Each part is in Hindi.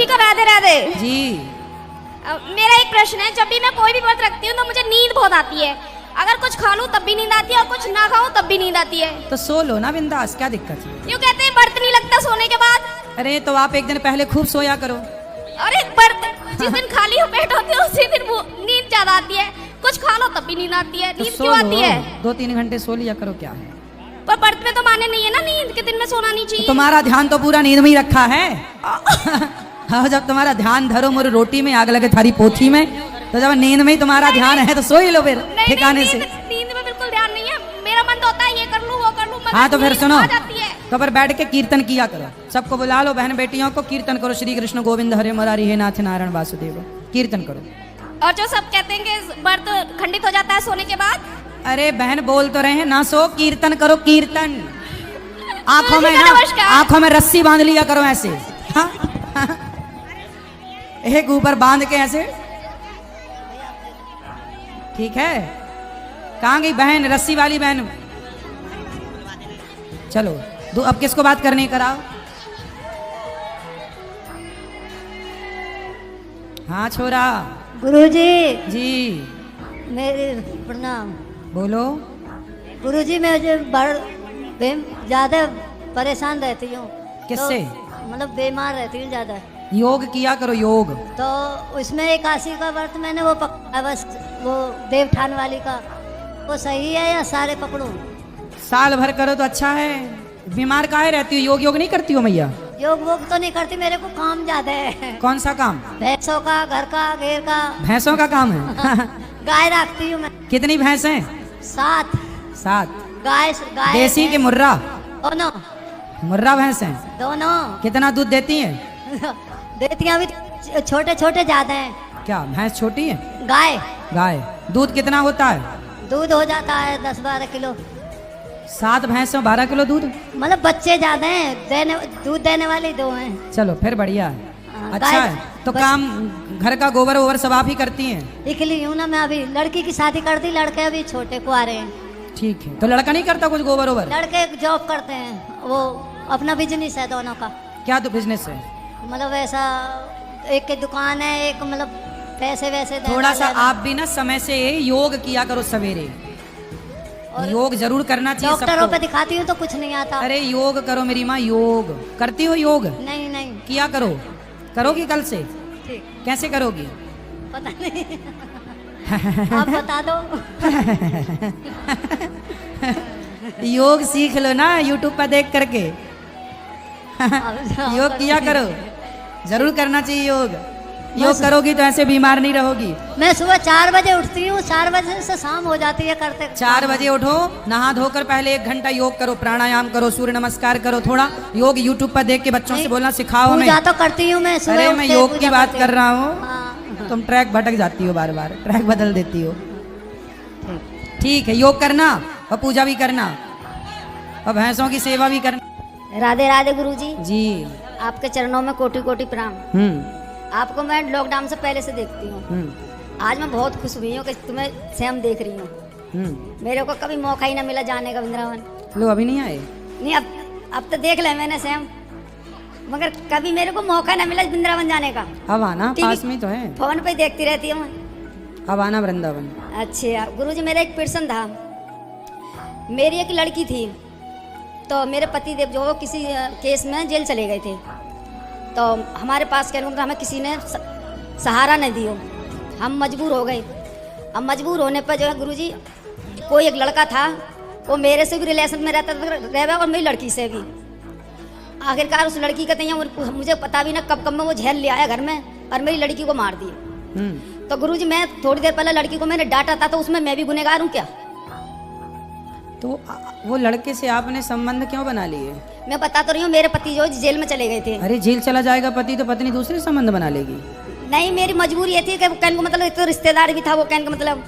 जी को राधे राधे जी। मेरा एक प्रश्न है, जब भी मैं कोई भी व्रत रखती हूँ तो मुझे नींद बहुत आती है। अगर कुछ खा लूँ तब भी नींद आती है और कुछ ना खाऊं तब भी नींद आती है। तो सो लो ना बिंदास, क्या दिक्कत है? यूँ कहते हैं व्रत नहीं लगता सोने के बाद। अरे तो आप एक दिन पहले खूब सोया करो। अरे व्रत जिस दिन खाली हो पेट होती है उसी दिन वो नींद ज्यादा आती है। कुछ खा लो तब भी नींद आती है। तो नींद सो क्यों लो, आती है? 2-3 घंटे सो लिया करो, क्या है? पर व्रत में तो माने नहीं है ना नींद के दिन में सोना नहीं चाहिए। तुम्हारा ध्यान तो पूरा नींद में ही रखा है। हाँ, जब तुम्हारा ध्यान धरो मोर रोटी में आग लगे थारी पोथी में, तो जब नींद में ही तुम्हारा ध्यान है तो सो ही लो फिर ठिकाने से। नींद में बिल्कुल ध्यान नहीं है। मेरा मन तो होता है ये कर लूं वो कर लूं। हाँ तो फिर सुनो, आ जाती है। तो पर बैठ के कीर्तन किया करो। सबको बुला लो, बहन बेटियों को कीर्तन करो। श्री कृष्ण गोविंद हरे मुरारी हे नाथ नारायण वासुदेव, कीर्तन करो। और जो सब कहते हैं कि व्रत खंडित हो जाता है सोने के बाद। अरे बहन बोल तो रहे हैं ना, सो कीर्तन करो कीर्तन। आंखों में ना, नमस्कार। आंखों में रस्सी बांध लिया करो ऐसे। हाँ? एक ऊपर बांध के ऐसे, ठीक है? कहाँ गई बहन, रस्सी वाली बहन? चलो दो, अब किसको बात करनी कराओ। हाँ छोरा। गुरुजी जी मेरे प्रणाम। बोलो। गुरुजी मैं जो ज्यादा परेशान रहती हूँ। किससे? तो मतलब बीमार रहती हूँ ज्यादा। योग किया करो, योग। तो उसमें एकादशी का व्रत मैंने वो पकड़ा, बस वो देवठान वाली का, वो सही है या सारे पकड़ूं? साल भर करो तो अच्छा है। बीमार काहे रहती हो? योग नहीं करती हो मैया? योग वोग तो नहीं करती, मेरे को काम ज्यादा है। कौन सा काम? भैंसों का, घर का, घेर का। भैंसों का काम है? गाय रखती हूँ मैं। कितनी भैंस हैं? 7 7। गाय देसी के मुर्रा? दोनों। मुर्रा भैंस हैं। दोनों। कितना दूध देती हैं? देती हैं अभी छोटे छोटे ज्यादा हैं। क्या भैंस छोटी है? गाय। गाय दूध कितना होता है? दूध हो जाता है 10-12 किलो। 7 भैंसों 12 किलो दूध? मतलब बच्चे ज्यादा हैं, दूध देने वाले 2 हैं। चलो फिर बढ़िया है। हाँ, अच्छा गाय- है। तो काम घर का गोबर वोबर सब आप ही करती हैं? इकली हूँ ना मैं। अभी लड़की की शादी कर दी, लड़के अभी छोटे कुआरे हैं। ठीक है, तो लड़का नहीं करता कुछ गोबर वोबर? लड़के जॉब करते हैं, वो अपना बिजनेस है दोनों का। क्या तो बिजनेस है? मतलब ऐसा एक की दुकान है, एक मतलब पैसे वैसे देने थोड़ा सा वाला। आप भी ना समय से योग किया करो सवेरे। और योग जरूर करना चाहिए डॉक्टरों सबको। पे दिखाती हूँ तो कुछ नहीं आता। अरे योग करो मेरी माँ, योग करती हो? योग नहीं नहीं किया करो। करोगी कल से? ठीक, कैसे करोगी? पता नहीं। आप बता दो। योग सीख लो ना यूट्यूब पर देख करके। योग किया करो, जरूर करना चाहिए योग। योग करोगी तो ऐसे बीमार नहीं रहोगी। मैं सुबह 4 बजे उठती हूँ, 4 बजे से शाम हो जाती है करते। 4 बजे उठो, नहा धोकर पहले 1 घंटा योग करो, प्राणायाम करो, सूर्य नमस्कार करो। थोड़ा योग यूट्यूब पर देख के बच्चों से बोलना सिखाओ हमें। पूजा तो करती हूँ मैं सुबह अरे उठ मैं के योग की पूजा बात करती कर हूँ। रहा हूँ। हाँ, तुम ट्रैक भटक जाती हो, बार बार ट्रैक बदल देती हो। ठीक है, योग करना और पूजा भी करना और भैंसों की सेवा भी करना। राधे राधे गुरुजी। जी। आपके चरणों में कोटि कोटि प्रणाम। आपको मैं लॉकडाउन से पहले से देखती हूँ। आज मैं बहुत खुश हुई हूँ कि तुम्हें सेम देख रही हूँ। मेरे को कभी मौका ही ना मिला जाने का वृंदावन। लो अभी नहीं आए? नहीं, अब तो देख ले मैंने सेम, मगर कभी मेरे को मौका ना मिला वृंदावन जाने का। अब आना, टीवी पास में ही तो है। फोन पे देखती रहती हूँ मैं। अब आना वृंदावन। अच्छा गुरुजी, मेरा एक प्रश्न था। मेरी एक लड़की थी, तो मेरे पति देव जो किसी केस में जेल चले गए थे, तो हमारे पास कहने को हमें किसी ने सहारा नहीं दिया। हम मजबूर हो गए। अब मजबूर होने पर जो है गुरुजी, कोई एक लड़का था, वो मेरे से भी रिलेशन में रहता और मेरी लड़की से भी। आखिरकार उस लड़की का तैयार मुझे पता भी ना कब में वो झेल ले आया घर में और मेरी लड़की को मार दिया। तो गुरुजी, मैं थोड़ी देर पहले लड़की को मैंने डांटा था, तो उसमें मैं भी गुनहगार हूँ क्या? तो वो लड़के से आपने संबंध क्यों बना लिए? मैं बता तो रही हूँ, मेरे पति जो जेल में चले गए थे। अरे जेल चला जाएगा पति तो पत्नी दूसरे संबंध बना लेगी? नहीं, मेरी मजबूरी ये थी कि वो कहने को मतलब एक तो रिश्तेदार भी था, वो कहने को मतलब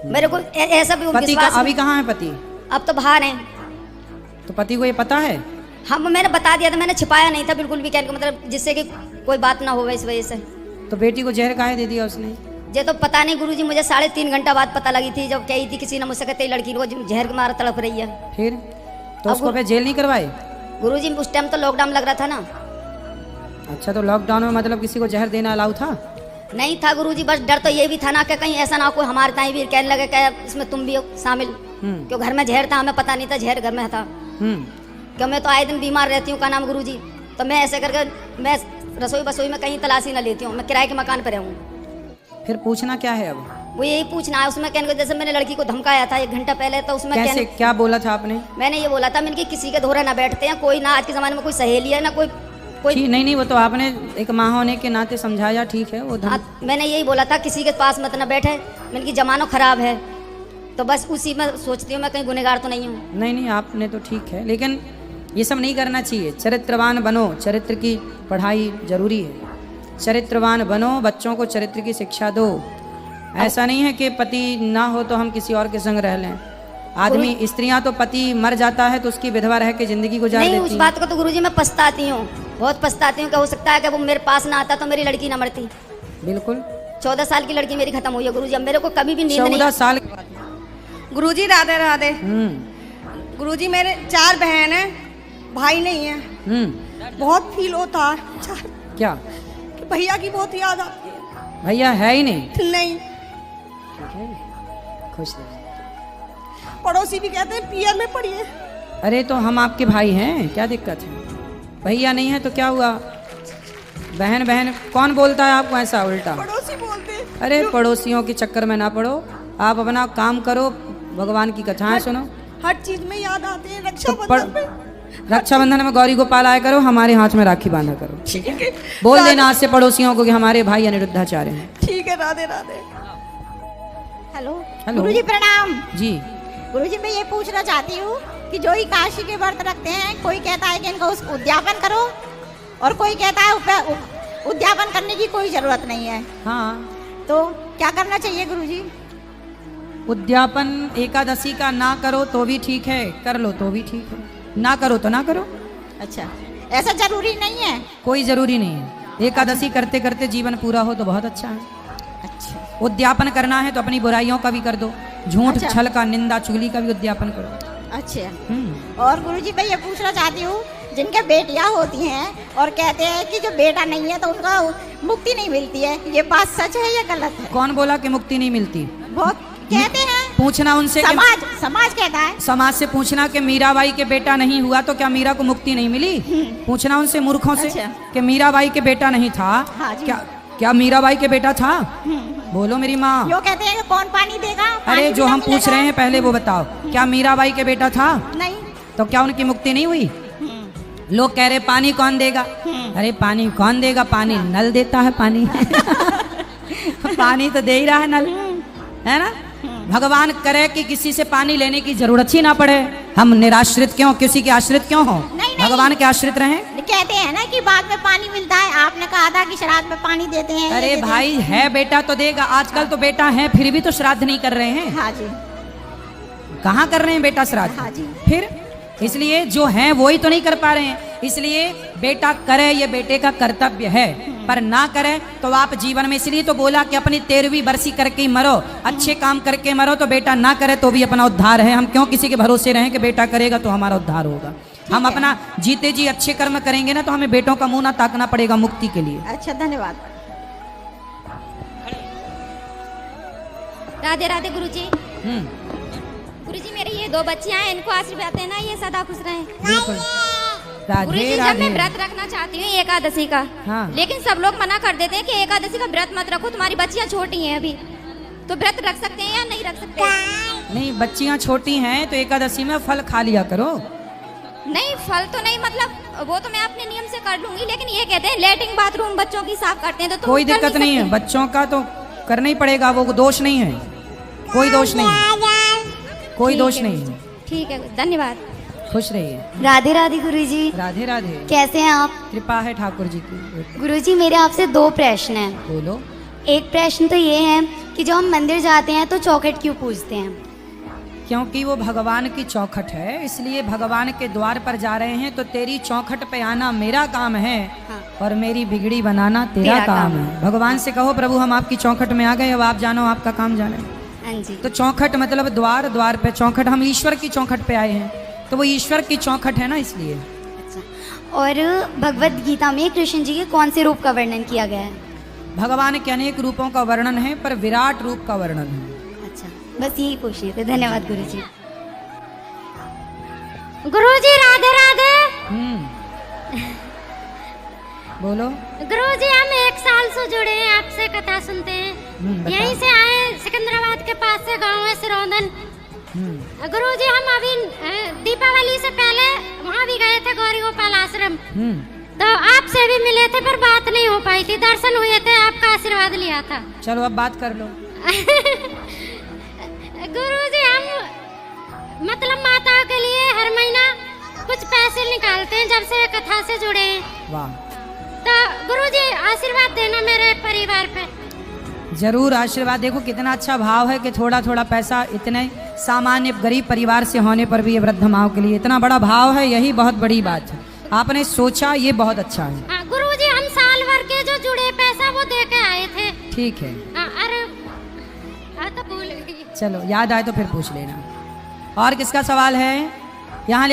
मेरे को ऐसा भी पति का विश्वास। अभी कहाँ है पति? अब तो बाहर हैं। तो पति को ये पता है? हम मैंने बता दिया था, मैंने छिपाया नहीं था बिल्कुल भी, कहने को मतलब जिससे कि कोई बात ना हो इस वजह से। तो बेटी को जहर काहे दे दिया उसने? ये तो पता नहीं गुरुजी, मुझे 3.5 घंटा बाद पता लगी थी, जब कही थी किसी ने मुझसे, कहते लड़की रोज जहर के मारा तड़प रही है। फिर तो उसको फिर जेल नहीं करवाए? गुरुजी उस टाइम तो लॉकडाउन लग रहा था ना। अच्छा, तो लॉकडाउन में मतलब किसी को जहर देना अलाउ था? नहीं था गुरुजी, बस डर तो ये भी था ना कि कहीं ऐसा ना कोई हमारे ताई भी कहने लगे कि इसमें तुम भी हो शामिल। क्यों घर में जहर था, हमें पता नहीं था जहर घर में था। क्यों मैं तो आए दिन बीमार रहती हूँ, का नाम गुरुजी, तो मैं ऐसे करके मैं रसोई बसोई में कहीं तलाशी ना लेती हूँ, मैं किराए के मकान पर रहूँ। फिर पूछना क्या है अब? वो यही पूछना है उसमें, कहने को जैसे मैंने लड़की को धमकाया था 1 घंटा पहले, तो उसमें कैसे क्या बोला था आपने? मैंने ये बोला था मैंने कि किसी के धोरे ना बैठते हैं, कोई ना आज के ज़माने में कोई सहेली है ना कोई नहीं, वो तो आपने एक माँ होने के नाते समझाया, ठीक है वो मैंने यही बोला था किसी के पास मत ना बैठे, मैंने कि जमाना खराब है, तो बस उसी में सोचती हूँ मैं कहीं गुनहगार तो नहीं हूँ। नहीं, आपने तो ठीक है, लेकिन ये सब नहीं करना चाहिए। चरित्रवान बनो, चरित्र की पढ़ाई जरूरी है। चरित्रवान बनो, बच्चों को चरित्र की शिक्षा दो। ऐसा नहीं है कि पति ना हो तो हम किसी और के संग रह लें। आदमी, स्त्रियां तो पति मर जाता है तो उसकी विधवा रह के जिंदगी गुजार देती है। उस बात को तो गुरुजी मैं पछताती हूँ, बहुत पछताती हूँ कि हो सकता है कि वो मेरे पास ना आता तो मेरी लड़की ना मरती। बिल्कुल 14 साल की लड़की मेरी खत्म हुई है गुरुजी, अब मेरे को कभी भी नींद नहीं। 14 साल। गुरुजी राधे राधे। गुरुजी मेरे 4 बहन हैं, भाई नहीं है। बहुत फील होता है क्या कि भैया की बहुत याद आती है। भैया है ही नहीं? नहीं। खुश रहो। पड़ोसी भी कहते हैं पियर में पड़िए। अरे तो हम आपके भाई हैं, क्या दिक्कत है? भैया नहीं है तो क्या हुआ? बहन बहन कौन बोलता है आपको ऐसा उल्टा? पड़ोसी बोलते हैं। अरे पड़ोसियों के चक्कर में ना पड़ो, आप अपना काम करो, भगवान की कथाएं सुनो। हर चीज में याद आते हैं। रक्षाबंधन में गौरी गोपाल आया करो, हमारे हाथ में राखी बांधा करो, ठीक है? बोल देना आज से पड़ोसियों को कि हमारे भाई अनिरुद्धाचार्य हैं। ठीक है, राधे राधे। हेलो हेलो गुरुजी प्रणाम जी। गुरुजी मैं ये पूछना चाहती हूँ कि जो एकादशी के व्रत रखते हैं, कोई कहता है कि इनका उद्यापन करो और कोई कहता है उद्यापन करने की कोई जरूरत नहीं है। हाँ, तो क्या करना चाहिए गुरुजी? उद्यापन एकादशी का ना करो तो भी ठीक है, कर लो तो भी ठीक है, ना करो तो ना करो। अच्छा, ऐसा जरूरी नहीं है? कोई जरूरी नहीं है। एकादशी करते करते जीवन पूरा हो तो बहुत अच्छा है। अच्छा, उद्यापन करना है तो अपनी बुराइयों का भी कर दो, झूठ अच्छा। छल का, निंदा चुगली का भी उद्यापन करो। अच्छा। और गुरुजी मैं ये पूछना चाहती हूँ, जिनके बेटियां होती हैं और कहते हैं कि जो बेटा नहीं है तो उनका मुक्ति नहीं मिलती है, ये बात सच है या गलत है? कौन बोला कि मुक्ति नहीं मिलती? बहुत कहते हैं, पूछना उनसे। समाज कहता है। समाज से पूछना कि मीराबाई के बेटा नहीं हुआ तो क्या मीरा को मुक्ति नहीं मिली? पूछना उनसे मूर्खों से। अच्छा। कि मीराबाई के बेटा नहीं था। हाँ जी। क्या मीराबाई के बेटा था? बोलो मेरी माँ। यो कहते हैं कि कौन पानी देगा? अरे जो हम पूछ रहे हैं पहले वो बताओ, क्या मीराबाई के बेटा था? नहीं। तो क्या उनकी मुक्ति नहीं हुई? लोग कह रहे पानी कौन देगा? अरे पानी कौन देगा? पानी नल देता है पानी। पानी तो दे ही रहा है नल, है ना? भगवान करे कि किसी से पानी लेने की जरूरत ही ना पड़े, हम निराश्रित क्यों, किसी के आश्रित क्यों हो? भगवान के आश्रित रहें। कहते हैं ना कि बाग में पानी मिलता है, आपने कहा था कि श्राद्ध में पानी देते हैं। अरे भाई है बेटा तो देगा, आजकल तो बेटा है फिर भी तो श्राद्ध नहीं कर रहे हैं। हाँ जी। कहाँ कर रहे हैं बेटा श्राद्ध? हाँ जी। फिर इसलिए जो है वो ही तो नहीं कर पा रहे हैं, इसलिए बेटा करे, ये बेटे का कर्तव्य है, पर ना करे तो आप जीवन में, इसलिए तो बोला कि अपनी 13वीं बरसी करके ही मरो, अच्छे काम करके मरो। तो बेटा ना करे तो भी अपना उद्धार है। हम क्यों किसी के भरोसे रहें कि बेटा करेगा तो हमारा उद्धार होगा? हम अपना जीते जी अच्छे कर्म करेंगे ना तो हमें बेटों का मुंह ना ताकना पड़ेगा मुक्ति के लिए। अच्छा, धन्यवाद। राधे राधे गुरुजी। गुरुजी मेरी ये 2 बच्चियां हैं, इनको आशीर्वाद देना, ये सदा खुश रहें। बिल्कुल। राधे गुरुजी जब राधे। मैं व्रत रखना चाहती हूँ एकादशी का, हाँ। लेकिन सब लोग मना कर देते हैं कि एकादशी का व्रत मत रखो, तुम्हारी बच्चियां छोटी हैं अभी, तो व्रत रख सकते हैं या नहीं रख सकते? नहीं, बच्चियां छोटी हैं तो एकादशी में फल खा लिया करो। नहीं फल तो नहीं, मतलब वो तो मैं अपने नियम से कर लूंगी, लेकिन ये कहते हैं लेटरिन बाथरूम बच्चों की साफ करते हैं तो तुम कोई कर दिक्कत नहीं है, सकते। बच्चों का तो करना ही पड़ेगा, वो दोष नहीं है, कोई दोष नहीं है, कोई ठीक दोष है, नहीं है। ठीक है, धन्यवाद। खुश रहिए। राधे राधे गुरुजी। राधे राधे। कैसे हैं आप? कृपा है ठाकुर जी की। गुरुजी मेरे आपसे 2 प्रश्न हैं। बोलो। एक प्रश्न तो ये है कि जब हम मंदिर जाते हैं तो चौखट क्यों पूजते हैं? क्योंकि वो भगवान की चौखट है, इसलिए भगवान के द्वार पर जा रहे हैं तो तेरी चौखट पे आना मेरा काम है। हाँ। और मेरी बिगड़ी बनाना तेरा काम है। भगवान से कहो प्रभु हम आपकी चौखट में आ गए, अब आप जानो आपका काम जाने। हाँ जी। तो चौखट मतलब द्वार, द्वार पे चौखट, हम ईश्वर की चौखट पे आए हैं तो वो ईश्वर की चौखट है ना, इसलिए। अच्छा, और भगवत गीता में कृष्ण जी के कौन से रूप का वर्णन किया गया है? भगवान के अनेक रूपों का वर्णन है, पर विराट रूप का वर्णन है। अच्छा, बस यही पूछ रहे थे। धन्यवाद गुरुजी। गुरुजी राधे राधे। बोलो। गुरुजी हम 1 साल से जुड़े हैं, आपसे कथा सुनते हैं। बताओ। यहीं से आए, सिकंदराबाद के पास से गांव है सिरौंदन। गुरुजी हम अभी दीपावली से पहले वहाँ भी गए थे, गौरी गोपाल आश्रम। तो आपसे भी मिले थे, पर बात नहीं हो पाई थी। दर्शन हुए थे, आपका आशीर्वाद लिया था। चलो अब बात कर लो। गुरुजी हम मतलब माता के लिए हर महीना कुछ पैसे निकालते हैं, जब से कथा से जुड़े हैं। वाह। तो गुरुजी आशीर्वाद देना मेरे परिवार पे। जरूर आशीर्वाद। देखो कितना अच्छा भाव है कि थोड़ा थोड़ा पैसा इतने सामान्य गरीब परिवार से होने पर भी ये वृद्ध माओ के लिए इतना बड़ा भाव है, यही बहुत बड़ी बात है। आपने सोचा, ये बहुत अच्छा है। हाँ, गुरुजी हम साल भर के जो जुड़े पैसा वो दे के आए थे। ठीक है। अरे तो भूल गई। चलो याद आए तो फिर पूछ लेना। और किसका सवाल है यहाँ?